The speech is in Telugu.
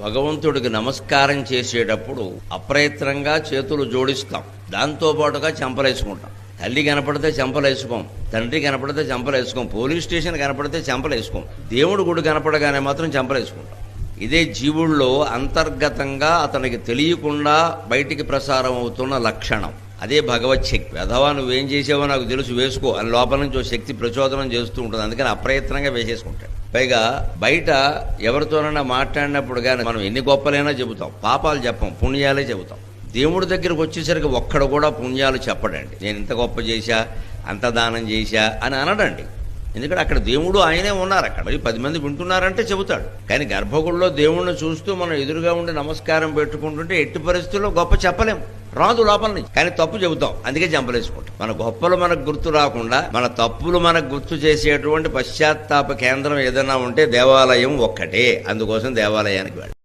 భగవంతుడికి నమస్కారం చేసేటప్పుడు అప్రయత్నంగా చేతులు జోడిస్తాం, దాంతోపాటుగా చెంపలేసుకుంటాం. తల్లి కనపడితే చెంపలేసుకోం, తండ్రి కనపడితే చెంపలేసుకోం, పోలీస్ స్టేషన్ కనపడితే చెంపలేసుకోం, దేవుడు గుడి కనపడగానే మాత్రం చెంపలేసుకుంటాం. ఇదే జీవుల్లో అంతర్గతంగా అతనికి తెలియకుండా బయటికి ప్రసారం అవుతున్న లక్షణం. అదే భగవత్ శక్తి. వెధవా నువ్వేం చేసావో నాకు తెలుసు, వేసుకో అని లోపల నుంచి ఓ శక్తి ప్రచోదనం చేస్తూ ఉంటుంది. అందుకని అప్రయత్నంగా వేసేసుకుంటాడు. పైగా బయట ఎవరితోనైనా మాట్లాడినప్పుడు కానీ మనం ఎన్ని గొప్పలైనా చెబుతాం, పాపాలు చెప్పం, పుణ్యాలే చెబుతాం. దేవుడి దగ్గరకు వచ్చేసరికి ఒక్కడ కూడా పుణ్యాలు చెప్పడండి. నేను ఇంత గొప్ప చేశా, అంత దానం చేశా అని అనడండి. ఎందుకంటే అక్కడ దేవుడు ఆయనే ఉన్నారు. అక్కడ మరి 10 మంది వింటున్నారంటే చెబుతాడు. కానీ గర్భగుడిలో దేవుణ్ణి చూస్తూ మనం ఎదురుగా ఉండి నమస్కారం పెట్టుకుంటుంటే ఎట్టి పరిస్థితుల్లో గొప్ప చెప్పలేం, రాదు లోపల నుంచి. కానీ తప్పు చెబుతాం, అందుకే చంపలేసుకుంటాం. మన గొప్పలు మనకు గుర్తు రాకుండా మన తప్పులు మనకు గుర్తు చేసేటువంటి పశ్చాత్తాప కేంద్రం ఏదైనా ఉంటే దేవాలయం ఒక్కటే. అందుకోసం దేవాలయానికి వెళ్ళాలి.